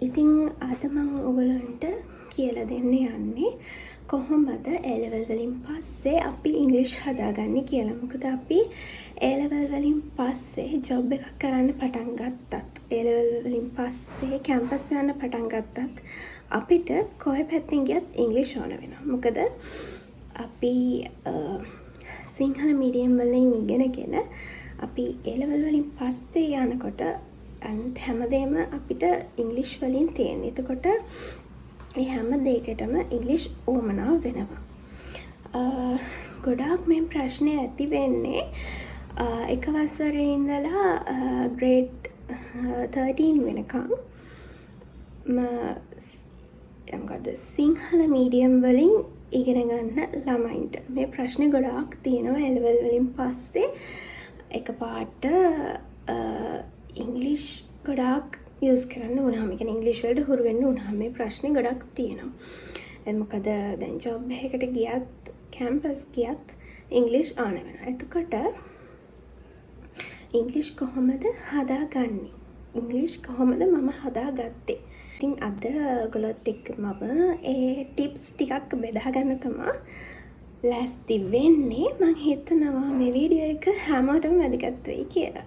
ඉතින් අද මම ඔයගලන්ට කියලා දෙන්න යන්නේ කොහොමද A-level වලින් පස්සේ අපි ඉංග්‍රීසි හදාගන්නේ කියලා. මොකද අපි A-level වලින් පස්සේ ජොබ් එකක් කරන්න පටන් ගත්තත් A-level වලින් පස්සේ කැම්පස් යන්න පටන් ගත්තත් අපිට කොයි පැත්තෙන් ගියත් ඉංග්‍රීසි ඕන වෙනවා. මොකද අපි සිංහල මීඩියම් වලින් ඉගෙනගෙන අපි A-level වලින් පස්සේ යනකොට හැමදේම අපිට ඉංග්‍රීසි වලින් තියෙන. එතකොට මේ හැම දෙයකටම ඉංග්‍රීසි ඕමනාව වෙනවා. ගොඩාක් මේ ප්‍රශ්නේ ඇති වෙන්නේ එක වසරේ ඉඳලා grade 13 වෙනකම් මොකද සිංහල මීඩියම් වලින් ඉගෙන ගන්න ළමයින්ට මේ ප්‍රශ්නේ ගොඩාක් තියෙනවා. A-level වලින් පස්සේ එකපාරට ඉංග්‍රීසි ගොඩාක් යූස් කරන්න වුණාම, ඒ කියන්නේ ඉංග්‍රීසි වලට හුරු වෙන්න වුණාම මේ ප්‍රශ්නේ ගොඩක් තියෙනවා. මොකද දැන් ජොබ් එකකට ගියත් කැම්පස් ගියත් ඉංග්‍රීසි ඕන වෙනවා. එතකොට ඉංග්‍රීසි කොහොමද හදාගන්නේ? ඉංග්‍රීසි කොහොමද මම හදාගත්තේ? ඉතින් අද ඔයගොල්ලොත් එක්ක මම ඒ ටිප්ස් ටිකක් බෙදා ගන්න තමයි ලෑස්ති වෙන්නේ. මම හිතනවා මේ වීඩියෝ එක හැමෝටම වැදගත් වෙයි කියලා.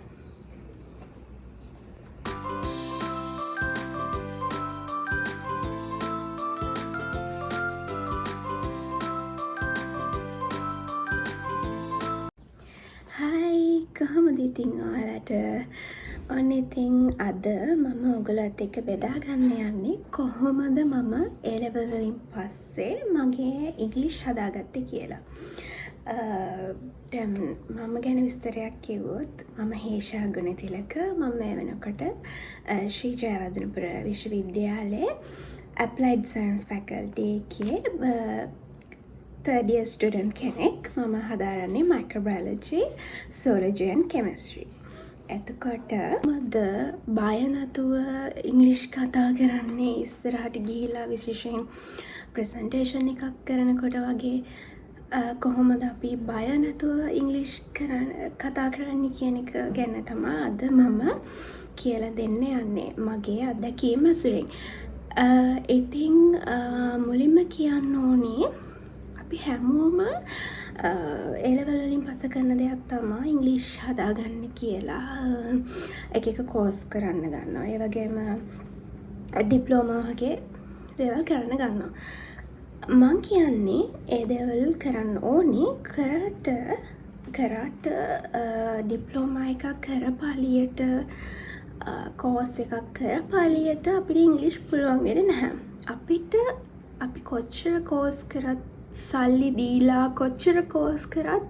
කොහොමද ඉතින් ඔයාලට? ඔන්න ඉතින් අද මම ඔයගොල්ලොත් එක්ක බෙදා ගන්න යන්නේ කොහොමද මම A-level වලින් පස්සේ මගේ ඉංග්‍රීසි හදාගත්තේ කියලා. දැන් මම ගැන විස්තරයක් කිව්වොත් මම හේෂා ගුණතිලක. මම මේ වෙනකොට ශ්‍රී ජයවර්ධනපුර විශ්වවිද්‍යාලයේ Applied Science Faculty එකේ third year student කෙනෙක්. මම හදාරන්නේ microbiology, zoology and chemistry. එතකොට මද බය නැතුව ඉංග්‍රීසි කතා කරන්නේ ඉස්සරහට ගිහිලා විශේෂයෙන් presentation එකක් කරනකොට වගේ කොහොමද අපි බය නැතුව ඉංග්‍රීසි කතා කරන්නේ කියන එක ගැන තමයි අද මම කියලා දෙන්න යන්නේ මගේ අත්දැකීම් ඇසුරින්. ඉතින් මුලින්ම කියන්න ඕනේ අපි හැමෝම A-level වලින් පස්සේ කරන දෙයක් තමයි ඉංග්‍රීසි හදාගන්න කියලා එක කෝස් කරන්න ගන්නවා. ඒ වගේම ඩිප්ලෝමා වගේ දේවල් කරන්න ගන්නවා. මං කියන්නේ ඒ දේවල් කරන්න ඕනේ කරාට ඩිප්ලෝමා එකක් කරපාලියට කෝස් එකක් කරපාලියට අපිට ඉංග්‍රීසි පුළුවන් වෙන්නේ නැහැ. අපි කොච්චර කෝස් කරත් සල්ලි දීලා කොච්චර කෝස් කරත්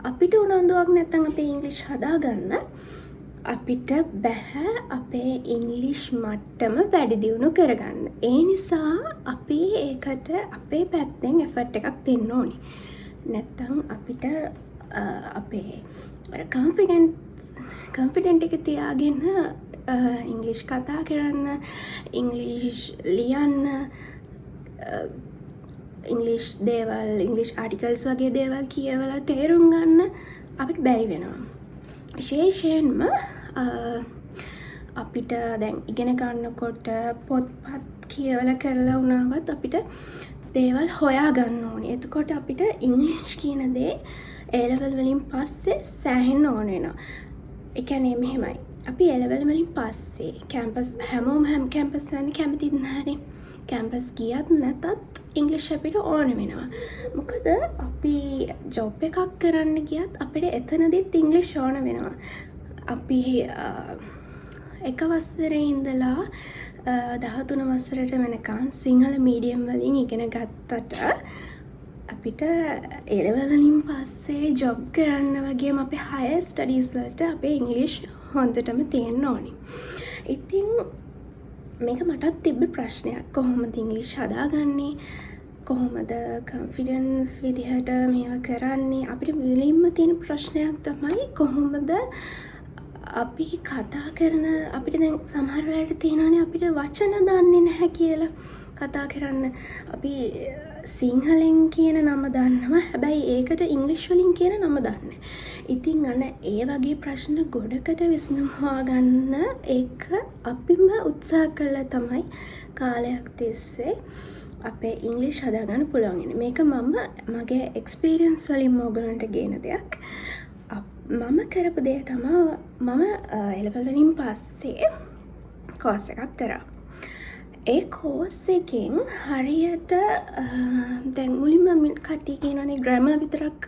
අපිට උනන්දුවක් නැත්නම් අපේ ඉංග්‍රීසි හදාගන්න අපිට බෑ අපේ ඉංග්‍රීසි මට්ටම වැඩි දියුණු කරගන්න. ඒ නිසා අපි ඒකට අපේ පැත්තෙන් එෆර්ට් එකක් දෙන්න ඕනේ. නැත්නම් අපිට අපේ කොන්ෆිඩන්ට් එක තියාගෙන ඉංග්‍රීසි කතා කරන්න, ඉංග්‍රීසි ලියන්න, ඉංග්‍රීසි දේවල්, ඉංග්‍රීසි ආටිකල්ස් වගේ දේවල් කියවලා තේරුම් ගන්න අපිට බැරි වෙනවා. විශේෂයෙන්ම අපිට දැන් ඉගෙන ගන්නකොට පොත්පත් කියවලා කරලා වුණාවත් අපිට දේවල් හොයා ගන්න ඕනේ. එතකොට අපිට ඉංග්‍රීසි කියන දේ A-level වලින් පස්සේ සෑහෙන්න ඕන වෙනවා. ඒ කියන්නේ මෙහෙමයි. අපි A-level වලින් පස්සේ කැම්පස් හැමෝම කැම්පස් යන්න කැමතිද නැහැනේ. කැම්පස් ගියත් නැතත් ඉංග්‍රීසි අපිට ඕන වෙනවා. මොකද අපි ජොබ් එකක් කරන්න ගියත් අපිට එතනදිත් ඉංග්‍රීසි ඕන වෙනවා. අපි එක වසරේ ඉඳලා 13 වසරට වෙනකන් සිංහල මීඩියම් වලින් ඉගෙන ගත්තට අපිට A-level වලින් පස්සේ ජොබ් කරන්න වගේම අපේ higher studies වලට අපේ ඉංග්‍රීසි හොඳටම තියෙන්න ඕනේ. ඉතින් මේක මටත් තිබ්බ ප්‍රශ්නයක්. කොහොමද ඉංග්‍රීසි හදාගන්නේ? කොහොමද කොන්ෆිඩන්ස් විදිහට මේවා කරන්නේ? අපිට මුලින්ම තියෙන ප්‍රශ්නයක් තමයි කොහොමද අපි කතා කරන අපිට දැන් සමහර වෙලාවට තියෙනවානේ අපිට වචන දන්නේ නැහැ කියලා. කතා කරන්න. අපි සිංහලෙන් කියන නම දන්නවා. හැබැයි ඒකට ඉංග්‍රීසි වලින් කියන නම දන්නේ. ඉතින් අන්න ඒ වගේ ප්‍රශ්න ගොඩකට විසඳුම් හොයාගන්න ඒක අපිම උත්සාහ කළා තමයි කාලයක් තිස්සේ අපේ ඉංග්‍රීසි හදාගන්න පුළුවන් වෙන්නේ. මේක මගේ එක්ස්පීරියන්ස් වලින් ඔයගලන්ට ගේන දෙයක්. මම කරපු දේ තමයි මම A-level වලින් පස්සේ කෝස් එකක් කරා. ඒ කෝස් එකෙන් හරියට දැන් මුලින්ම කට්ටිය කියනවානේ ග්‍රැමර් විතරක්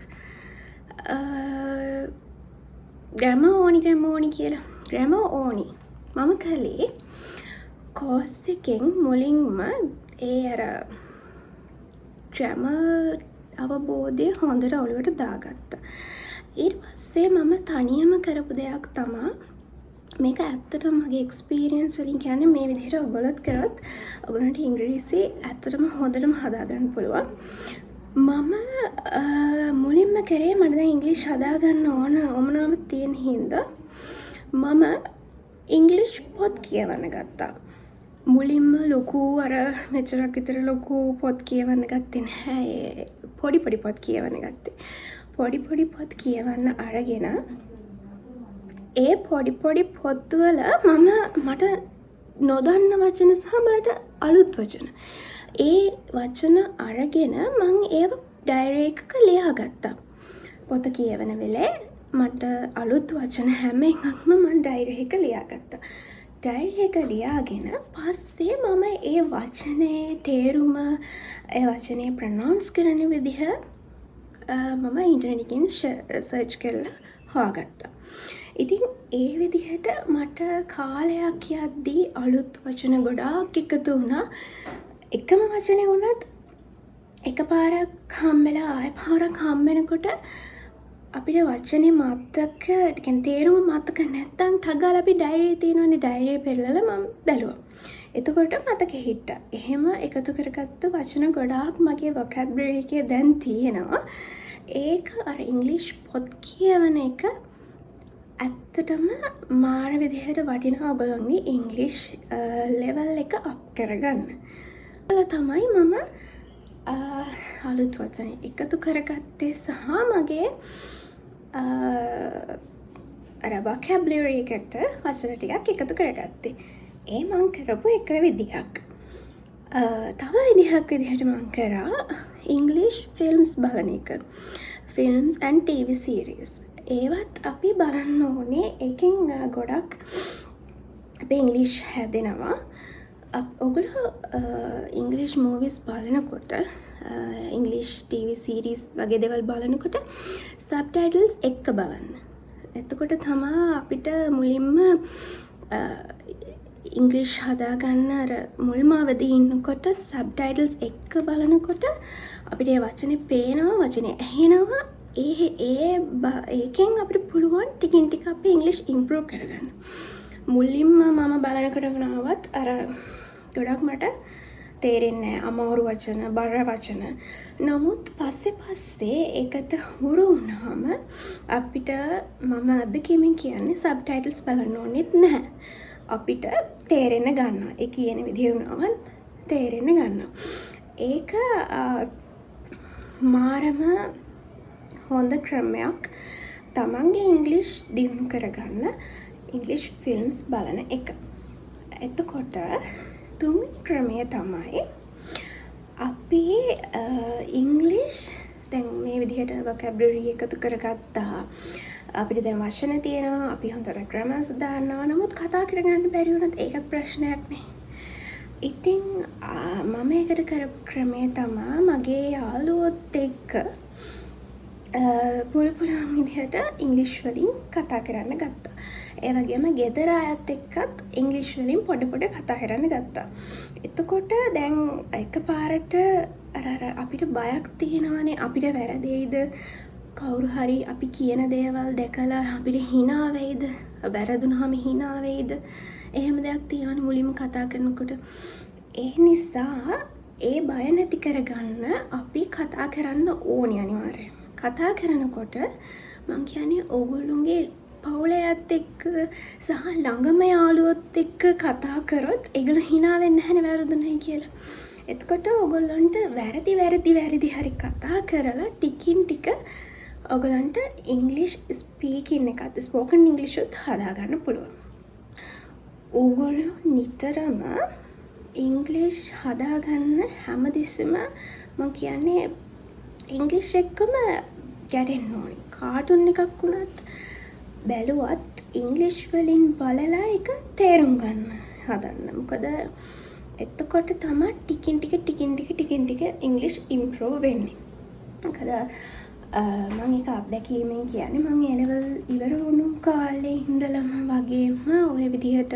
ග්‍රැමර් ඕනි කියලා. ග්‍රැමර් ඕනි. මම කළේ කෝස් එකෙන් මුලින්ම ඒ අර ග්‍රැමර් අවබෝධය හොඳට ඔළුවට දාගත්තා. ඊට පස්සේ මම තනියම කරපු දෙයක් තමයි මේක ඇත්තටම මගේ එක්ස්පීරියන්ස් වලින් කියන්නේ මේ විදිහට ඔයගොල්ලොත් කරොත් ඔයගොල්ලන්ට ඉංග්‍රීසි ඇත්තටම හොඳටම හදාගන්න පුළුවන්. මම මුලින්ම කරේ මට දැන් ඉංග්‍රීසි හදාගන්න ඕන උමනාවක් තියෙන හින්දා මම ඉංග්‍රීසි පොත් කියවන්න ගත්තා. මුලින්ම ලොකු අර මෙච්චරක් විතර ලොකු පොත් කියවන්න ගත්තේ නැහැ. පොඩි පොත් කියවන්න ගත්තේ. පොඩි පොත් කියවන්න අරගෙන ඒ පොඩි පොත්වල මට නොදන්න වචන සහ මට අලුත් වචන. ඒ වචන අරගෙන මං ඒව ඩයරි එකක ලියාගත්තා. පොත කියවන වෙලේ මට අලුත් වචන හැම එකක්ම මං ඩයරි එකක ලියාගත්තා. ඩයරි එක ලියාගෙන පස්සේ මම ඒ වචනේ තේරුම ඒ වචනේ ප්‍රොනවුන්ස් කරන විදිහ මම ඉන්ටර්නෙට් එකකින් සර්ච් කරලා හොයාගත්තා. ඉතින් ඒ විදිහට මට කාලයක් යද්දී අලුත් වචන ගොඩාක් එකතු වුණා. එකම වචනේ වුණත් එකපාරක් හම්බෙලා ආයෙ පාරක් හම්බෙනකොට අපිට වචනේ මතක කියන්නේ තේරුම මතක නැත්තම් ටගාලා අපි ඩයරියේ තියෙනවනේ ඩයරියේ පෙරලලා මම බැලුවා. එතකොට මතකෙ හිට්ටා. එහෙම එකතු කරගත්ත වචන ගොඩාක් මගේ vocabulary එකේ දැන් තියෙනවා. ඒක අර ඉංග්‍රීසි පොත් කියවන එක ඇත්තටම මාර විදිහට වටිනවා ඔයගොල්ලෝගේ ඉංග්‍රීසි ලෙවල් එක අප් කරගන්න. ඒක තමයි මම අලුත් වචන එකතු කරගත්තේ සහ මගේ අර vocabulary එකට වචන ටිකක් එකතු කරගත්තේ. ඒ මං කරපු එක විදිහක්. තව විදිහක් විදිහට මං කරා ඉංග්‍රීසි ෆිල්ම්ස් බලන එක. Films and TV series. ඒවත් අපි බලන්න ඕනේ. එකෙන් ගොඩක් අපේ ඉංග්‍රීසි හැදෙනවා. ඔයගොල්ලෝ ඉංග්‍රීසි මූවිස් බලනකොට ඉංග්‍රීසි TV series වගේ දේවල් බලනකොට subtitles එක්ක බලන්න. එතකොට තමයි අපිට මුලින්ම ඉංග්‍රීසි හදාගන්න අර මුල්ම අවදී ඉන්නකොට සබ්ටයිටල්ස් එක්ක බලනකොට අපිට ඒ වචනේ පේනවා, වචනේ ඇහෙනවා. ඒකෙන් අපිට පුළුවන් ටිකින් ටික අපේ ඉංග්‍රීසි ඉම්ප්‍රූව් කරගන්න. මුලින්ම මම බලනකොට වුණාවත් අර ගොඩක් මට තේරෙන්නේ නැහැ අමාරු වචන, බර වචන. නමුත් පස්සේ ඒකට හුරු වුණාම අපිට මම අත්දැකීමෙන් කියන්නේ සබ්ටයිටල්ස් බලන්න ඕනෙත් නැහැ. අපිට තේරෙන්න ගන්නවා. ඒ කියන විදිහ වුණාවත් තේරෙන්න ගන්නවා. ඒක මාරම හොඳ ක්‍රමයක් තමන්ගේ ඉංග්‍රීසි දියුණු කරගන්න ඉංග්‍රීසි ෆිල්ම්ස් බලන එක. එතකොට තුන්වෙනි ක්‍රමය තමයි අපි ඉංග්‍රීසි දැන් මේ විදිහට vocabulary එකතු කරගත්තා. අපිට දැන් වචන තියෙනවා, අපි හොඳට ග්‍රැමර්ස් දාන්නවා. නමුත් කතා කරගන්න බැරි වුණත් ඒක ප්‍රශ්නයක් නේ. ඉතින් මම ඒකට කරපු ක්‍රමය තමයි මගේ යාළුවොත් එක්ක පුළුවන් විදිහට ඉංග්‍රීසි වලින් කතා කරන්න ගත්තා. ඒ වගේම ගෙදර අයත් එක්කත් ඉංග්‍රීසි වලින් පොඩ කතා කරන්න ගත්තා. එතකොට දැන් එකපාරට අර අපිට බයක් තියෙනවානේ අපිට වැරදෙයිද? කවුරු හරි අපි කියන දේවල් දැකලා අපිට hina වෙයිද? වැරදුනහම hina වෙයිද? එහෙම දෙයක් තියෙනවනේ මුලින්ම කතා කරනකොට. ඒ නිසා ඒ බය නැති කරගන්න අපි කතා කරන්න ඕනේ අනිවාර්යයෙන්. කතා කරනකොට මං කියන්නේ ඕගොල්ලෝගේ පවුලයත් එක්ක සහ ළඟම යාළුවොත් එක්ක කතා කරොත් ඒගොල්ලෝ hina වෙන්නේ නැහැ නේ වැරදුනයි කියලා. එතකොට ඔගොල්ලන්ට වැරදි හරි කතා කරලා ටිකින් ටික ඔගොලන්ට ඉංග්ලිෂ් ස්පීකින් එකත් ස්පෝකන් ඉංග්ලිෂුත් හදාගන්න පුළුවන්. ඕගොල්ලෝ නිතරම ඉංග්ලිෂ් හදාගන්න හැමතිස්සෙම මං කියන්නේ ඉංග්ලිෂ් එක්කම ගැටෙන්න ඕනි. කාටුන් එකක් වුණත් බැලුවත් ඉංග්ලිෂ් වලින් බලලා එක තේරුම් ගන්න හදන්න. මොකද එතකොට තමයි ටිකින් ටික ඉංග්ලිෂ් ඉම්ප්‍රූව් වෙන්නේ. මොකද මම එක අත්දැකීමෙන් කියන්නේ මම A level ඉවර වුණු කාලේ ඉඳලම වගේම ඔය විදිහට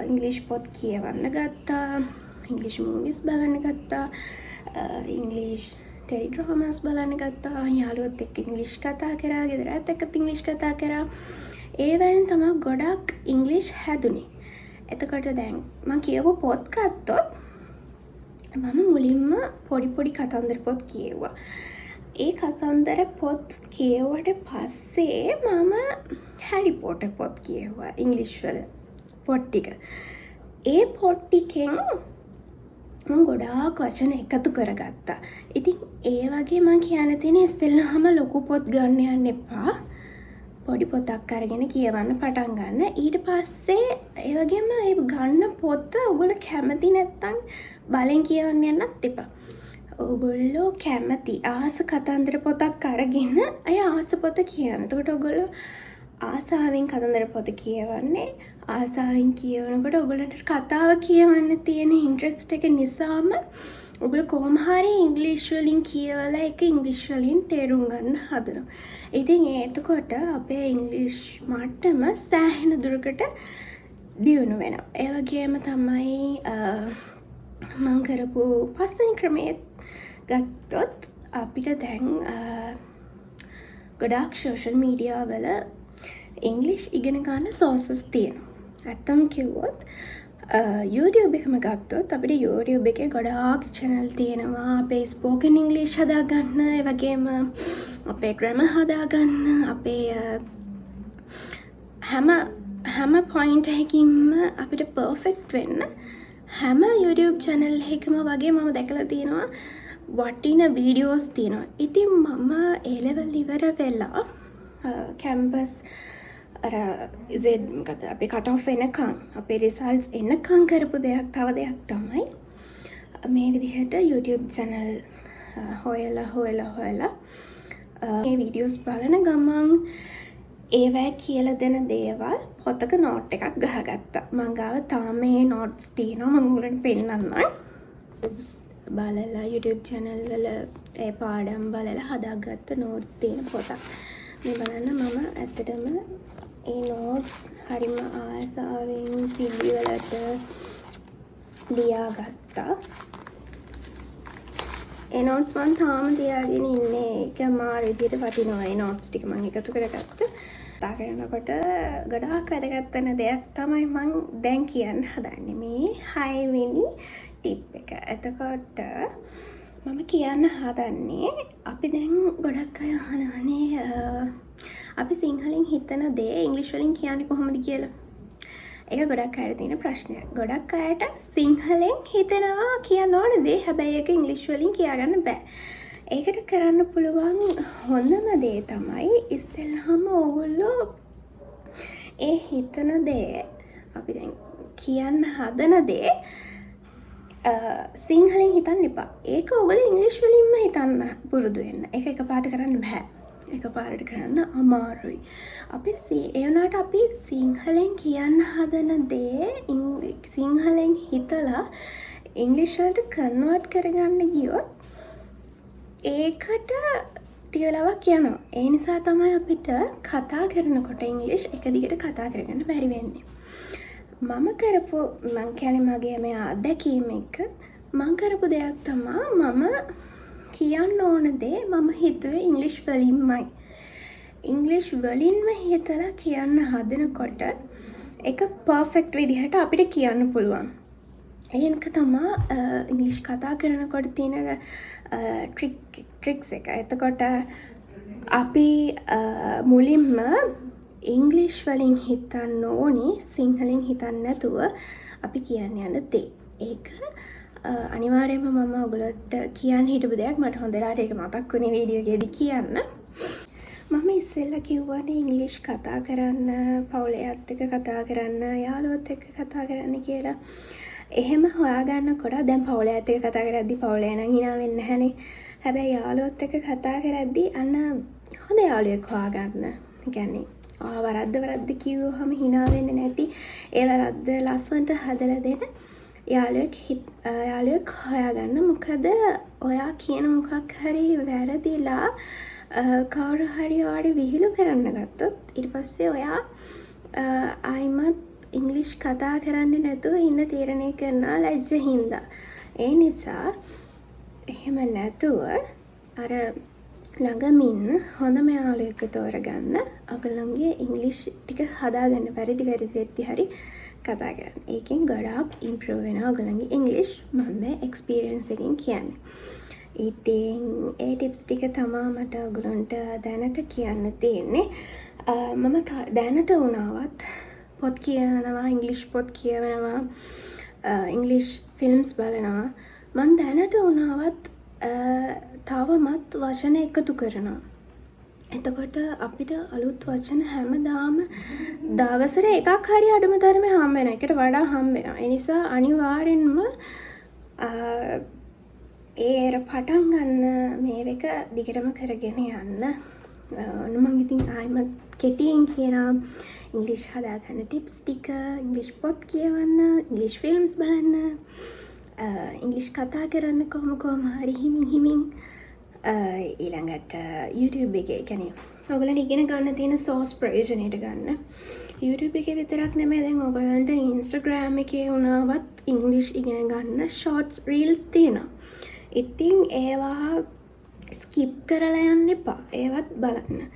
ඉංග්ලිෂ් පොත් කියවන්න ගත්තා, ඉංග්ලිෂ් මූවිස් බලන්න ගත්තා, ඉංග්ලිෂ් ටෙලිඩ්‍රාමාස් බලන්න ගත්තා, යාළුවොත් එක්ක ඉංග්ලිෂ් කතා කරා, ගෙදරත් එක්ක ඉංග්ලිෂ් කතා කරා. ඒවෙන් තමයි ගොඩක් ඉංග්ලිෂ් හැදුනේ. එතකොට දැන් මම කියවපු පොත් ගත්තොත් මම මුලින්ම පොඩි කතන්දර පොත් කියෙව්වා. ඒ කතන්දර පොත් කියවුවට පස්සේ මම හැරි පොටර් පොත් කියෙව්වා ඉංග්ලිෂ් වල පොත් ටික. ඒ පොත් ටිකෙන් මම ගොඩාක් වචන එකතු කරගත්තා. ඉතින් ඒ වගේ මම කියන්න තියෙන ඉස්සෙල්ලාම ලොකු පොත් ගන්න යන්න එපා. පොඩි පොතක් අරගෙන කියවන්න පටන් ගන්න. ඊට පස්සේ ඒ වගේම ඒ ගන්න පොත ඔයගොල්ලෝ කැමති නැත්තම් බලෙන් කියවන්න යන්නත් එපා. ඔයගොල්ලෝ කැමති ආස කතන්දර පොතක් අරගෙන අය ආස පොත කියන්න. එතකොට ඔයගොල්ලෝ ආසාවෙන් කතන්දර පොත කියවන්නේ. ආසාවෙන් කියවනකොට ඔයගොල්ලන්ට කතාව කියවන්න තියෙන ඉන්ට්‍රස්ට් එක නිසාම ඔයගොල්ලෝ කොහොම හරි ඉංග්‍රීසි වලින් කියවලා ඒක ඉංග්‍රීසි වලින් තේරුම් ගන්න හදනවා. ඉතින් එතකොට අපේ ඉංග්‍රීසි මට්ටම සෑහෙන දුරකට දියුණු වෙනවා. ඒ වගේම තමයි මම කරපු පස්වෙනි ක්‍රමය ගත්තොත් අපිට දැන් ගොඩාක් සෝෂල් මීඩියා වල ඉංග්ලිෂ් ඉගෙන ගන්න සෝසස් තියෙනවා. ඇත්තම කිව්වොත් YouTube එකම ගත්තොත් අපිට YouTube එකේ ගොඩාක් channel තියෙනවා. අපේ ස්පෝකන් ඉංග්ලිෂ් හදාගන්න, ඒ වගේම අපේ grammar හදාගන්න, අපේ හැම point එකකින්ම අපිට perfect වෙන්න හැම YouTube channel එකම වගේ මම දැකලා තියෙනවා වටින වීඩියෝස් තියෙනවා. ඉතින් මම A level ඉවර වෙලා කැම්පස් මොකද අපේ කට් ඔෆ් එනකන් අපේ රිසල්ට්ස් එනකන් කරපු තව දෙයක් තමයි මේ විදිහට YouTube channel හොයලා මේ වීඩියෝස් බලන ගමන් ඒවැ කියලා දෙන දේවල් පොතක නෝට් එකක් ගහගත්තා. මං ගාව තාම මේ නෝට්ස් තියෙනවා. මම ඔයගොල්ලන්ට පෙන්නන්නම්. බලලා YouTube channel වල ඒ පාඩම් බලලා හදාගත්ත නෝට්ස් තියෙන පොතක්. මේ බලන්න මම ඇත්තටම ඒ නෝට්ස් හරිම ආසාවෙන් පිළිවෙලට ලියාගත්තා. ඒ නෝට්ස් මම තාම තියාගෙන ඉන්නේ. ඒක මාර විදියට වටිනවා. ඒ නෝට්ස් ටික මම එකතු කරගත්තා. කතා කරනකොට ගොඩාක් වැදගත් වෙන දෙයක් තමයි මම දැන් කියන්න හදන්නේ. මේ 6 වෙනි ටිප් එක. එතකොට මම කියන්න හදන්නේ අපි දැන් ගොඩක් අය අහනවානේ අපි සිංහලෙන් හිතන දේ ඉංග්‍රීසි වලින් කියන්නේ කොහොමද කියලා. ඒක ගොඩක් අයට තියෙන ප්‍රශ්නයක්. ගොඩක් අයට සිංහලෙන් හිතනවා කියන්න ඕන දේ හැබැයි ඒක ඉංග්‍රීසි වලින් කියාගන්න බෑ. ඒකට කරන්න පුළුවන් හොඳම දේ තමයි ඉස්සෙල්ලාම ඕගොල්ලෝ ඒ හිතන දේ අපි දැන් කියන්න හදන දේ සිංහලෙන් හිතන්න එපා. ඒක ඔයගොල්ලෝ ඉංග්‍රීසි වලින්ම හිතන්න පුරුදු වෙන්න. ඒක එකපාරට කරන්න බෑ. එකපාරට කරන්න අමාරුයි. අපි ඒ වුණාට අපි සිංහලෙන් කියන්න හදන දේ සිංහලෙන් හිතලා ඉංග්‍රීසි වලට කන්වර්ට් කරගන්න ගියොත් ඒකට ටික වෙලාවක් යනවා. ඒ නිසා තමයි අපිට කතා කරනකොට ඉංග්‍රීසි එක දිගට කතා කරගන්න බැරි වෙන්නේ. මම කියන්නේ මගේ මේ අත්දැකීම එක මම කරපු දෙයක් තමයි මම කියන්න ඕන දේ මම හිතුවේ ඉංග්‍රීසි වලින්මයි. ඉංග්‍රීසි වලින්ම හිතලා කියන්න හදනකොට ඒක පර්ෆෙක්ට් විදිහට අපිට කියන්න පුළුවන්. ඒක තමයි ඉංග්‍රීසි කතා කරනකොට තියෙන ට්‍රික්ස් එක. එතකොට අපි මුලින්ම ඉංග්‍රීසි වලින් හිතන්න ඕනි සිංහලෙන් හිතන්න නැතුව අපි කියන්න යන දේ. ඒක අනිවාර්යයෙන්ම මම ඔයගොල්ලොන්ට කියන්න හිටපු දෙයක් මට හොඳට ඒක මතක් වුණේ වීඩියෝ එකේදී කියන්න. මම ඉස්සෙල්ලා කිව්වනේ ඉංග්‍රීසි කතා කරන්න, පවුලේ අයත් එක්ක කතා කරන්න, යාළුවොත් එක්ක කතා කරන්න කියලා. එහෙම හොයාගන්නකොට දැන් පවුලේ අයත් එක්ක කතා කරද්දි පවුලේ නම් hina වෙන්නේ නැහනේ. හැබැයි යාළුවොත් එක්ක කතා කරද්දි අන්න හොඳ යාළුවෙක් හොයාගන්න. ඒ කියන්නේ වරද්ද කිව්වහම hina වෙන්නේ නැති ඒ වරද්ද ලස්සනට හදලා දෙන යාළුවෙක් හොයාගන්න. මොකද ඔයා කියන මොකක් හරි වැරදිලා කවුරු හරි ඔයාට විහිළු කරන්න ගත්තොත් ඊට පස්සේ ඔයා ආයිමත් ඉංග්‍රීසි කතා කරන්නේ නැතුව ඉන්න තීරණය කරනවා ලැජ්ජ හින්දා. ඒ නිසා එහෙම නැතුව අර ළඟම ඉන්න හොඳම යාළුවෙක්ව තෝරගන්න. ඔයගොල්ලන්ගේ ඉංග්‍රීසි ටික හදාගන්න වැරදි වෙද්දි හරි කතා කරන්න. ඒකෙන් ගොඩාක් ඉම්ප්‍රූව් වෙනවා ඔයගොල්ලන්ගේ ඉංග්‍රීසි. මම එක්ස්පීරියන්ස් එකෙන් කියන්නේ. ඉතින් ඒ ටිප්ස් ටික තමයි මට ඔයගොල්ලන්ට දැනට කියන්න තියෙන්නේ. මම දැනට වුණාවත් පොත් කියවනවා, ඉංග්‍රීසි පොත් කියවනවා, ඉංග්‍රීසි ෆිල්ම්ස් බලනවා. මම දැනට වුණාවත් තවමත් වචන එකතු කරනවා. එතකොට අපිට අලුත් වචන හැමදාම දවසට එකක් හරි අඩුම තරමේ හම්බ වෙනවා. එකට වඩා හම්බ වෙනවා. ඒ නිසා අනිවාර්යෙන්ම ඒර පටන් ගන්න මේ එක දිගටම කරගෙන යන්න. මම ඉතින් ආයිමත් කෙටියෙන් කියනවා ඉංග්‍රීසි හදාගන්න ටිප්ස් ටික, ඉංග්‍රීසි පොත් කියවන්න, ඉංග්‍රීසි ෆිල්ම්ස් බලන්න, ඉංග්‍රීසි කතා කරන්න කොහොම හරි හිමින් ඊළඟට YouTube එකේ කියන්නේ ඔයගොල්ලන්ට ඉගෙන ගන්න තියෙන සෝස් ප්‍රයෝජනෙට ගන්න. YouTube එකේ විතරක් නෙමෙයි දැන් ඔයගොල්ලන්ට Instagram එකේ වුණාවත් ඉංග්‍රීසි ඉගෙන ගන්න shorts reels තියෙනවා. ඉතින් ඒවා ස්කිප් කරලා යන්න එපා. ඒවත් බලන්න.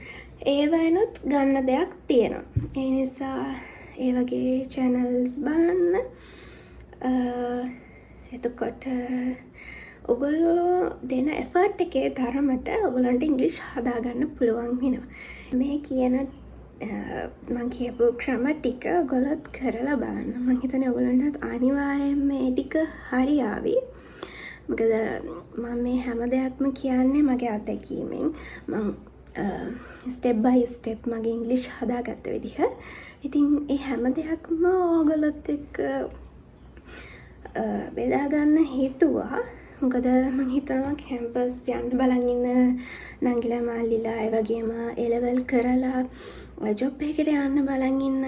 ඒවයිනොත් ගන්න දෙයක් තියෙනවා. ඒ නිසා ඒ වගේ channels බලන්න. එතකොට ඔයගොල්ලෝ දෙන effort එකේ තරමට ඔයගොල්ලන්ට ඉංග්‍රීසි හදාගන්න පුළුවන් වෙනවා. මේ කියන මම කියපු ක්‍රම ටික ඔයගොල්ලොත් කරලා බලන්න. මම හිතන්නේ ඔයගොල්ලන්ට අනිවාර්යෙන්ම මේ ටික හරියාවි. මොකද මම මේ හැම දෙයක්ම කියන්නේ මගේ අත්දැකීමෙන්. මම ස්ටෙප් බයි ස්ටෙප් මගේ ඉංග්‍රීසි හදාගත්ත විදිහ. ඉතින් ඒ හැම දෙයක්ම ඔයගොල්ලොත් එක්ක බෙදා ගන්න හේතුවා. මොකද මම හිතනවා කැම්පස් යන්න බලන් ඉන්න නංගිලා මල්ලිලා ඒ වගේම A level කරලා ජොබ් එකකට යන්න බලන් ඉන්න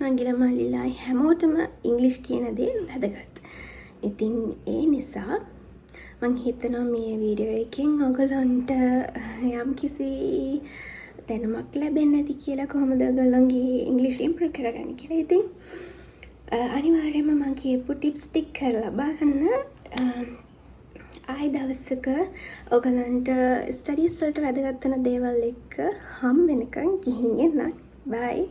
නංගිලා මල්ලිලා හැමෝටම ඉංග්‍රීසි කියන දේ වැදගත්. ඉතින් ඒ නිසා මම හිතනවා මේ වීඩියෝ එකෙන් ඔයගලන්ට යම් කිසි දැනුමක් ලැබෙන්නේ නැති කියලා කොහොමද ඔයගලන්ගේ ඉංග්‍රීසි ඉම්ප්‍රූව් කරගන්නේ කියලා. ඉතින් අනිවාර්යයෙන්ම මම කියපු ටිප්ස් ටික කරලා බලන්න. ආයි දවසක ඔයගලන්ට ස්ටඩීස් වලට වැදගත් වෙන දේවල් එක්ක හම් වෙනකන් ගිහින් එන්න. බයි.